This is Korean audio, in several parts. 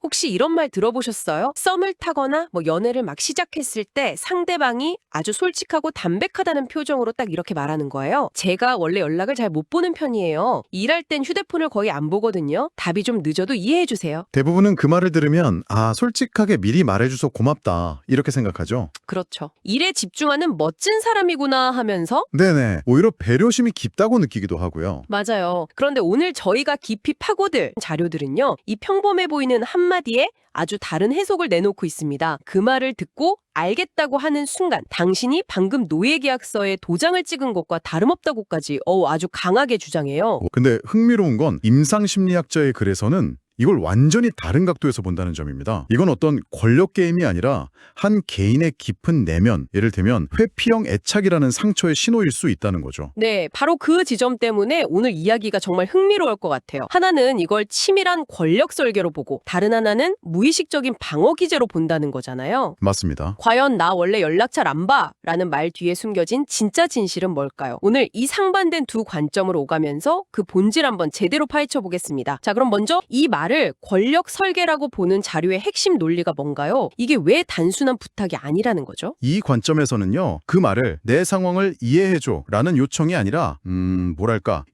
혹시 이런 말 들어보셨어요? 썸을 타거나 연애를 막 시작했을 때 상대방이 아주 솔직하고 담백하다는 표정으로 딱 이렇게 말하는 거예요. 제가 원래 연락을 잘 못 보는 편이에요. 일할 땐 휴대폰을 거의 안 보거든요. 답이 좀 늦어도 이해해 주세요. 대부분은 그 말을 들으면 솔직하게 미리 말해줘서 고맙다 이렇게 생각하죠. 그렇죠. 일에 집중하는 멋진 사람이구나 하면서 네네. 오히려 배려심이 깊다고 느끼기도 하고요. 맞아요. 그런데 오늘 저희가 깊이 파고들 자료들은요. 이 평범해 보이는 한마디에 아주 다른 해석을 내놓고 있습니다. 그 말을 듣고 알겠다고 하는 순간 당신이 방금 노예계약서에 도장을 찍은 것과 다름없다고까지 아주 강하게 주장해요. 근데 흥미로운 건 임상심리학자의 글에서는 이걸 완전히 다른 각도에서 본다는 점입니다. 이건 어떤 권력 게임이 아니라 한 개인의 깊은 내면, 예를 들면 회피형 애착이라는 상처의 신호일 수 있다는 거죠. 네, 바로 그 지점 때문에 오늘 이야기가 정말 흥미로울 것 같아요. 하나는 이걸 치밀한 권력 설계로 보고 다른 하나는 무의식적인 방어 기제로 본다는 거잖아요. 맞습니다. 과연 나 원래 연락 잘 안 봐 라는 말 뒤에 숨겨진 진짜 진실은 뭘까요? 오늘 이 상반된 두 관점으로 오가면서 그 본질 한번 제대로 파헤쳐 보겠습니다. 자, 그럼 먼저 이 말을 권력 설계라고 보는 자료의 핵심 논리가 뭔가요? 이게 왜 단순한 부탁이 아니라는 거죠? 이 관점에서는요, 그 말을 내 상황을 이해해줘 라는 요청이 아니라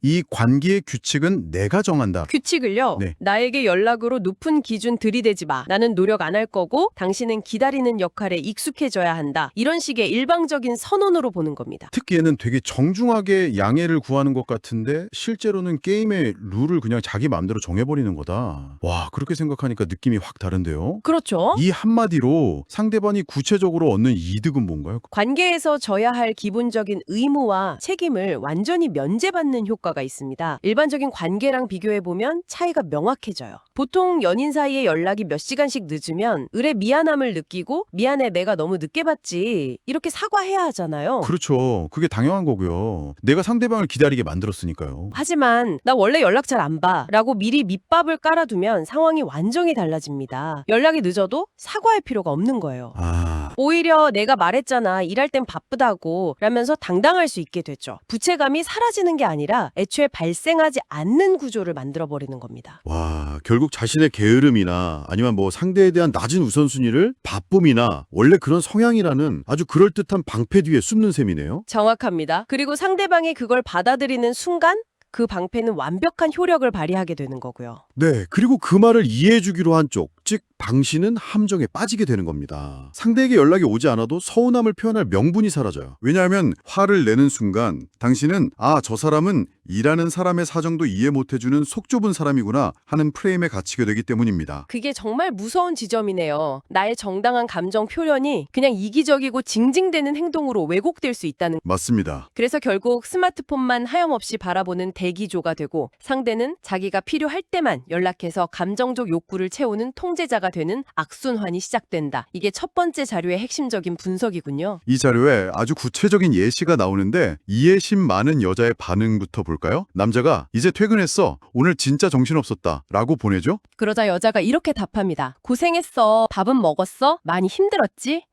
이 관계의 규칙은 내가 정한다. 규칙을요? 네. 나에게 연락으로 높은 기준 들이대지 마. 나는 노력 안 할 거고 당신은 기다리는 역할에 익숙해져야 한다. 이런 식의 일방적인 선언으로 보는 겁니다. 특기에는 되게 정중하게 양해를 구하는 것 같은데 실제로는 게임의 룰을 그냥 자기 마음대로 정해버리는 거다. 와, 그렇게 생각하니까 느낌이 확 다른데요? 그렇죠? 이 한마디로 상대방이 구체적으로 얻는 이득은 뭔가요? 관계에서 져야 할 기본적인 의무와 책임을 완전히 면제받는 효과가 있습니다. 일반적인 관계랑 비교해보면 차이가 명확해져요. 보통 연인 사이에 연락이 몇 시간씩 늦으면 을의 미안함을 느끼고 미안해 내가 너무 늦게 봤지 이렇게 사과해야 하잖아요. 그렇죠. 그게 당연한 거고요. 내가 상대방을 기다리게 만들었으니까요. 하지만 나 원래 연락 잘 안 봐 라고 미리 밑밥을 깔아두면 상황이 완전히 달라집니다. 연락이 늦어도 사과할 필요가 없는 거예요. 오히려 내가 말했잖아 일할 땐 바쁘다고 라면서 당당할 수 있게 됐죠. 부채감이 사라지는 게 아니라 애초에 발생하지 않는 구조를 만들어버리는 겁니다. 와, 결국 자신의 게으름이나 아니면 상대에 대한 낮은 우선순위를 바쁨이나 원래 그런 성향이라는 아주 그럴듯한 방패 뒤에 숨는 셈이네요. 정확합니다. 그리고 상대방이 그걸 받아들이는 순간 그 방패는 완벽한 효력을 발휘하게 되는 거고요. 네, 그리고 그 말을 이해해주기로 한 쪽, 즉 당신은 함정에 빠지게 되는 겁니다. 상대에게 연락이 오지 않아도 서운함을 표현할 명분이 사라져요. 왜냐하면 화를 내는 순간 당신은 저 사람은 일하는 사람의 사정도 이해 못해주는 속 좁은 사람이구나 하는 프레임에 갇히게 되기 때문입니다. 그게 정말 무서운 지점이네요. 나의 정당한 감정 표현이 그냥 이기적이고 징징대는 행동으로 왜곡될 수 있다는. 맞습니다. 그래서 결국 스마트폰만 하염없이 바라보는 대기조가 되고 상대는 자기가 필요할 때만 연락해서 감정적 욕구를 채우는 통제자가 되는 악순환이 시작된다. 이게 첫 번째 자료의 핵심적인 분석이군요. 이 자료에 아주 구체적인 예시가 나오는데 이해심 많은 여자의 반응부터 볼까요? 남자가 이제 퇴근했어. 오늘 진짜 정신없었다. 라고 보내죠? 그러자 여자가 이렇게 답합니다. 고생했어. 밥은 먹었어? 많이 힘들었지?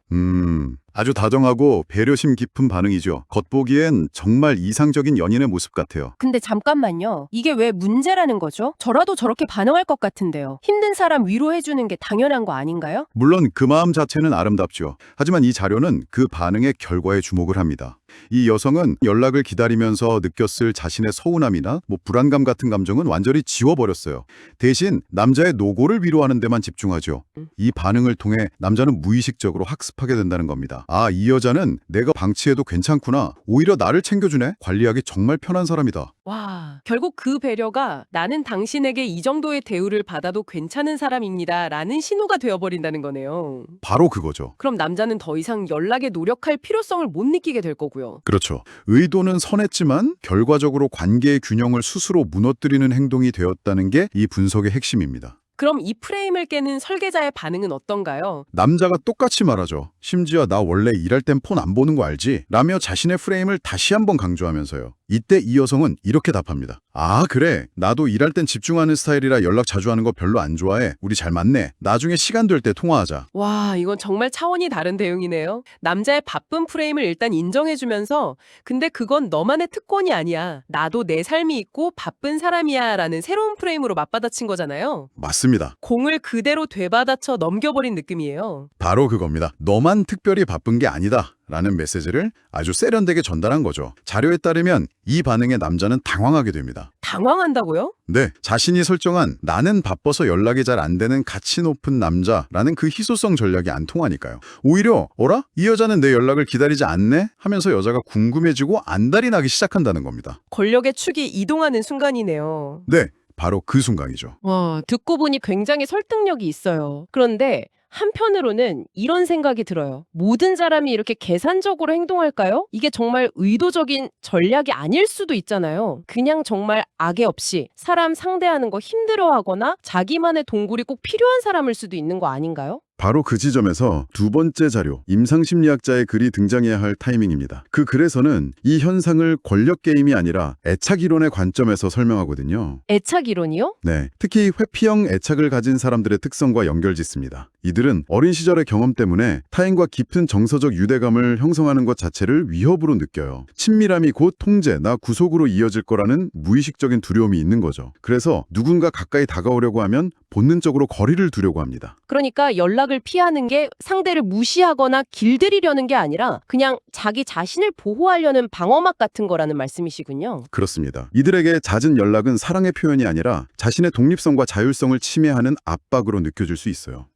아주 다정하고 배려심 깊은 반응이죠. 겉보기엔 정말 이상적인 연인의 모습 같아요. 근데 잠깐만요. 이게 왜 문제라는 거죠? 저라도 저렇게 반응할 것 같은데요. 힘든 사람 위로해주는 게 당연한 거 아닌가요? 물론 그 마음 자체는 아름답죠. 하지만 이 자료는 그 반응의 결과에 주목을 합니다. 이 여성은 연락을 기다리면서 느꼈을 자신의 서운함이나 불안감 같은 감정은 완전히 지워버렸어요. 대신 남자의 노고를 위로하는 데만 집중하죠. 이 반응을 통해 남자는 무의식적으로 학습하게 된다는 겁니다. 이 여자는 내가 방치해도 괜찮구나. 오히려 나를 챙겨주네. 관리하기 정말 편한 사람이다. 와, 결국 그 배려가 나는 당신에게 이 정도의 대우를 받아도 괜찮은 사람입니다 라는 신호가 되어버린다는 거네요. 바로 그거죠. 그럼 남자는 더 이상 연락에 노력할 필요성을 못 느끼게 될 거고요. 그렇죠. 의도는 선했지만 결과적으로 관계의 균형을 스스로 무너뜨리는 행동이 되었다는 게 이 분석의 핵심입니다. 그럼 이 프레임을 깨는 설계자의 반응은 어떤가요? 남자가 똑같이 말하죠. 심지어 나 원래 일할 땐 폰 안 보는 거 알지? 라며 자신의 프레임을 다시 한번 강조하면서요. 이때 이 여성은 이렇게 답합니다. 아, 그래. 나도 일할 땐 집중하는 스타일이라 연락 자주 하는 거 별로 안 좋아해. 우리 잘 맞네. 나중에 시간 될 때 통화하자. 와, 이건 정말 차원이 다른 대응이네요. 남자의 바쁜 프레임을 일단 인정해주면서 근데 그건 너만의 특권이 아니야. 나도 내 삶이 있고 바쁜 사람이야 라는 새로운 프레임으로 맞받아친 거잖아요. 맞습니다. 공을 그대로 되받아쳐 넘겨버린 느낌이에요. 바로 그겁니다. 너만 특별히 바쁜 게 아니다. 라는 메시지를 아주 세련되게 전달한 거죠. 자료에 따르면 이 반응에 남자는 당황하게 됩니다. 당황한다고요? 네, 자신이 설정한 나는 바빠서 연락이 잘 안 되는 가치 높은 남자라는 그 희소성 전략이 안 통하니까요. 오히려 어라? 이 여자는 내 연락을 기다리지 않네? 하면서 여자가 궁금해지고 안달이 나기 시작한다는 겁니다. 권력의 축이 이동하는 순간이네요. 네, 바로 그 순간이죠. 와, 듣고 보니 굉장히 설득력이 있어요. 그런데 한편으로는 이런 생각이 들어요. 모든 사람이 이렇게 계산적으로 행동할까요? 이게 정말 의도적인 전략이 아닐 수도 있잖아요. 그냥 정말 악의 없이 사람 상대하는 거 힘들어하거나 자기만의 동굴이 꼭 필요한 사람일 수도 있는 거 아닌가요? 바로 그 지점에서 두 번째 자료, 임상심리학자의 글이 등장해야 할 타이밍입니다. 그 글에서는 이 현상을 권력 게임이 아니라 애착 이론의 관점에서 설명하거든요. 애착 이론이요? 네, 특히 회피형 애착을 가진 사람들의 특성과 연결짓습니다. 이들은 어린 시절의 경험 때문에 타인과 깊은 정서적 유대감을 형성하는 것 자체를 위협으로 느껴요. 친밀함이 곧 통제, 나 구속으로 이어질 거라는 무의식적인 두려움이 있는 거죠. 그래서 누군가 가까이 다가오려고 하면 본능적으로 거리를 두려고 합니다. 그러니까 연락을 피하는 게 상대를 무시하거나 길들이려는 게 아니라 그냥 자기 자신을 보호하려는 방어막 같은 거라는 말씀이시군요. 그렇습니다. 이들에게 잦은 연락은 사랑의 표현이 아니라 자신의 독립성과 자율성을 침해하는 압박으로 느껴질 수 있어요.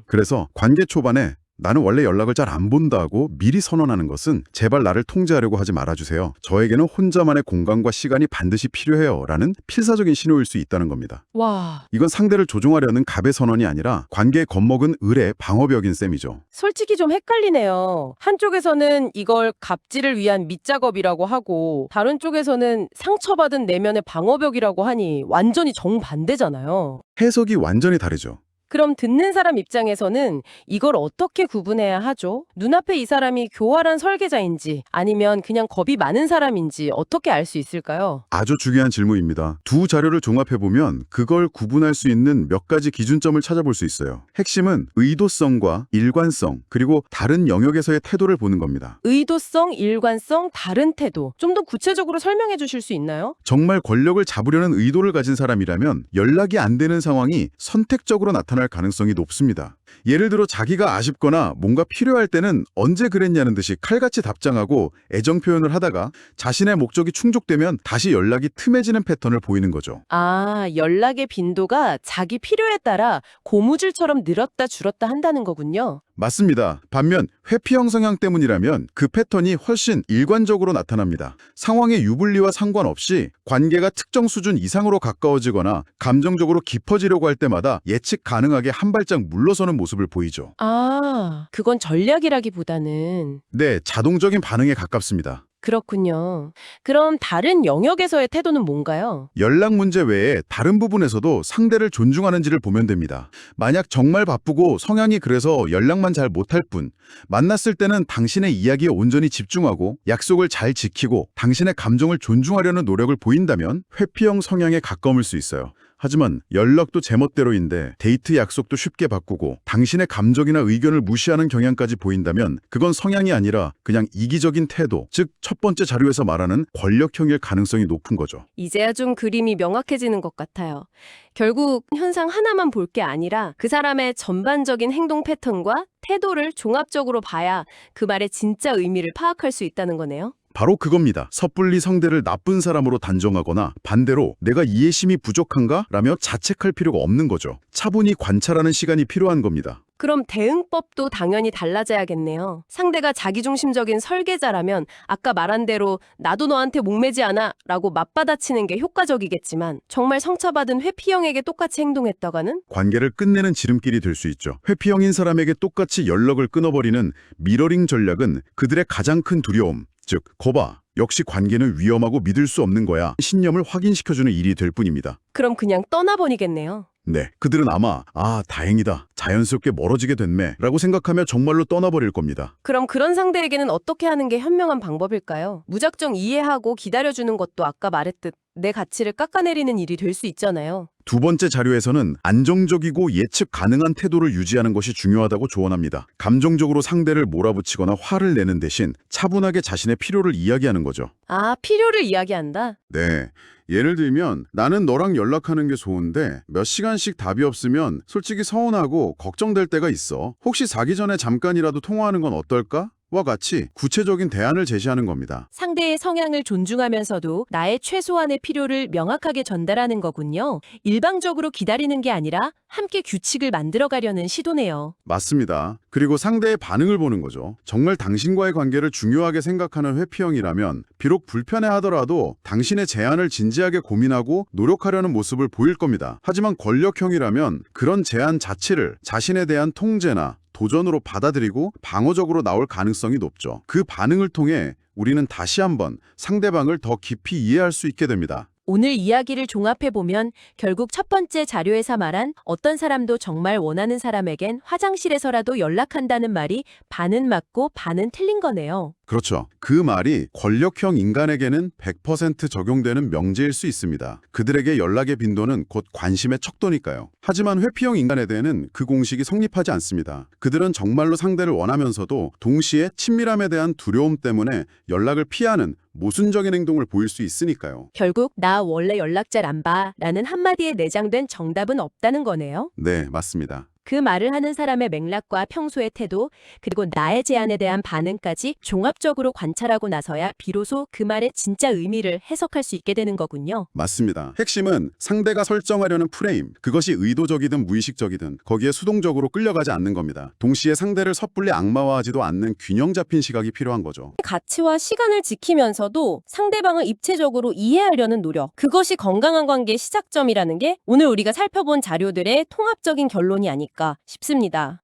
그래서 관계 초반에 나는 원래 연락을 잘 안 본다고 미리 선언하는 것은 제발 나를 통제하려고 하지 말아주세요. 저에게는 혼자만의 공간과 시간이 반드시 필요해요. 라는 필사적인 신호일 수 있다는 겁니다. 와, 이건 상대를 조종하려는 갑의 선언이 아니라 관계에 겁먹은 을의 방어벽인 셈이죠. 솔직히 좀 헷갈리네요. 한쪽에서는 이걸 갑질을 위한 밑작업이라고 하고 다른 쪽에서는 상처받은 내면의 방어벽이라고 하니 완전히 정반대잖아요. 해석이 완전히 다르죠. 그럼 듣는 사람 입장에서는 이걸 어떻게 구분해야 하죠? 눈앞에 이 사람이 교활한 설계자인지 아니면 그냥 겁이 많은 사람인지 어떻게 알 수 있을까요? 아주 중요한 질문입니다. 두 자료를 종합해보면 그걸 구분할 수 있는 몇 가지 기준점을 찾아볼 수 있어요. 핵심은 의도성과 일관성, 그리고 다른 영역에서의 태도를 보는 겁니다. 의도성, 일관성, 다른 태도. 좀 더 구체적으로 설명해 주실 수 있나요? 정말 권력을 잡으려는 의도를 가진 사람이라면 연락이 안 되는 상황이 선택적으로 나타날 가능성이 높습니다. 예를 들어 자기가 아쉽거나 뭔가 필요할 때는 언제 그랬냐는 듯이 칼같이 답장하고 애정 표현을 하다가 자신의 목적이 충족되면 다시 연락이 틈해지는 패턴을 보이는 거죠. 아, 연락의 빈도가 자기 필요에 따라 고무줄처럼 늘었다 줄었다 한다는 거군요. 맞습니다. 반면 회피형 성향 때문이라면 그 패턴이 훨씬 일관적으로 나타납니다. 상황의 유불리와 상관없이 관계가 특정 수준 이상으로 가까워지거나 감정적으로 깊어지려고 할 때마다 예측 가능하게 한 발짝 물러서는 모습을 보이죠. 아, 그건 전략이라기보다는 네, 자동적인 반응에 가깝습니다. 그렇군요. 그럼 다른 영역에서의 태도는 뭔가요? 연락 문제 외에 다른 부분에서도 상대를 존중하는지를 보면 됩니다. 만약 정말 바쁘고 성향이 그래서 연락만 잘 못할 뿐, 만났을 때는 당신의 이야기에 온전히 집중하고 약속을 잘 지키고 당신의 감정을 존중하려는 노력을 보인다면 회피형 성향에 가까울 수 있어요. 하지만 연락도 제멋대로인데 데이트 약속도 쉽게 바꾸고 당신의 감정이나 의견을 무시하는 경향까지 보인다면 그건 성향이 아니라 그냥 이기적인 태도, 즉 첫 번째 자료에서 말하는 권력형일 가능성이 높은 거죠. 이제야 좀 그림이 명확해지는 것 같아요. 결국 현상 하나만 볼 게 아니라 그 사람의 전반적인 행동 패턴과 태도를 종합적으로 봐야 그 말의 진짜 의미를 파악할 수 있다는 거네요. 바로 그겁니다. 섣불리 상대를 나쁜 사람으로 단정하거나 반대로 내가 이해심이 부족한가? 라며 자책할 필요가 없는 거죠. 차분히 관찰하는 시간이 필요한 겁니다. 그럼 대응법도 당연히 달라져야겠네요. 상대가 자기중심적인 설계자라면 아까 말한 대로 나도 너한테 목매지 않아 라고 맞받아치는 게 효과적이겠지만 정말 상처받은 회피형에게 똑같이 행동했다가는 관계를 끝내는 지름길이 될 수 있죠. 회피형인 사람에게 똑같이 연락을 끊어버리는 미러링 전략은 그들의 가장 큰 두려움, 즉 거봐, 역시 관계는 위험하고 믿을 수 없는 거야 신념을 확인시켜주는 일이 될 뿐입니다. 그럼 그냥 떠나버리겠네요. 네, 그들은 아마 다행이다, 자연스럽게 멀어지게 됐네라고 생각하며 정말로 떠나버릴 겁니다. 그럼 그런 상대에게는 어떻게 하는 게 현명한 방법일까요? 무작정 이해하고 기다려주는 것도 아까 말했듯 내 가치를 깎아내리는 일이 될 수 있잖아요. 두 번째 자료에서는 안정적이고 예측 가능한 태도를 유지하는 것이 중요하다고 조언합니다. 감정적으로 상대를 몰아붙이거나 화를 내는 대신 차분하게 자신의 필요를 이야기하는 거죠. 아, 필요를 이야기한다? 네. 예를 들면 나는 너랑 연락하는 게 좋은데 몇 시간씩 답이 없으면 솔직히 서운하고 걱정될 때가 있어. 혹시 자기 전에 잠깐이라도 통화하는 건 어떨까? 와 같이 구체적인 대안을 제시하는 겁니다. 상대의 성향을 존중하면서도 나의 최소한의 필요를 명확하게 전달하는 거군요. 일방적으로 기다리는 게 아니라 함께 규칙을 만들어가려는 시도네요. 맞습니다. 그리고 상대의 반응을 보는 거죠. 정말 당신과의 관계를 중요하게 생각하는 회피형이라면 비록 불편해하더라도 당신의 제안을 진지하게 고민하고 노력하려는 모습을 보일 겁니다. 하지만 권력형이라면 그런 제안 자체를 자신에 대한 통제나 도전으로 받아들이고 방어적으로 나올 가능성이 높죠. 그 반응을 통해 우리는 다시 한번 상대방을 더 깊이 이해할 수 있게 됩니다. 오늘 이야기를 종합해보면 결국 첫 번째 자료에서 말한 어떤 사람도 정말 원하는 사람에겐 화장실에서라도 연락한다는 말이 반은 맞고 반은 틀린 거네요. 그렇죠. 그 말이 권력형 인간에게는 100% 적용되는 명제일 수 있습니다. 그들에게 연락의 빈도는 곧 관심의 척도니까요. 하지만 회피형 인간에 대해는 그 공식이 성립하지 않습니다. 그들은 정말로 상대를 원하면서도 동시에 친밀함에 대한 두려움 때문에 연락을 피하는 모순적인 행동을 보일 수 있으니까요. 결국 나 원래 연락 잘 안 봐 라는 한마디에 내장된 정답은 없다는 거네요. 네, 맞습니다. 그 말을 하는 사람의 맥락과 평소의 태도, 그리고 나의 제안에 대한 반응까지 종합적으로 관찰하고 나서야 비로소 그 말의 진짜 의미를 해석할 수 있게 되는 거군요. 맞습니다. 핵심은 상대가 설정하려는 프레임, 그것이 의도적이든 무의식적이든 거기에 수동적으로 끌려가지 않는 겁니다. 동시에 상대를 섣불리 악마화하지도 않는 균형 잡힌 시각이 필요한 거죠. 가치와 시간을 지키면서도 상대방을 입체적으로 이해하려는 노력, 그것이 건강한 관계의 시작점이라는 게 오늘 우리가 살펴본 자료들의 통합적인 결론이 아닐까 싶습니다.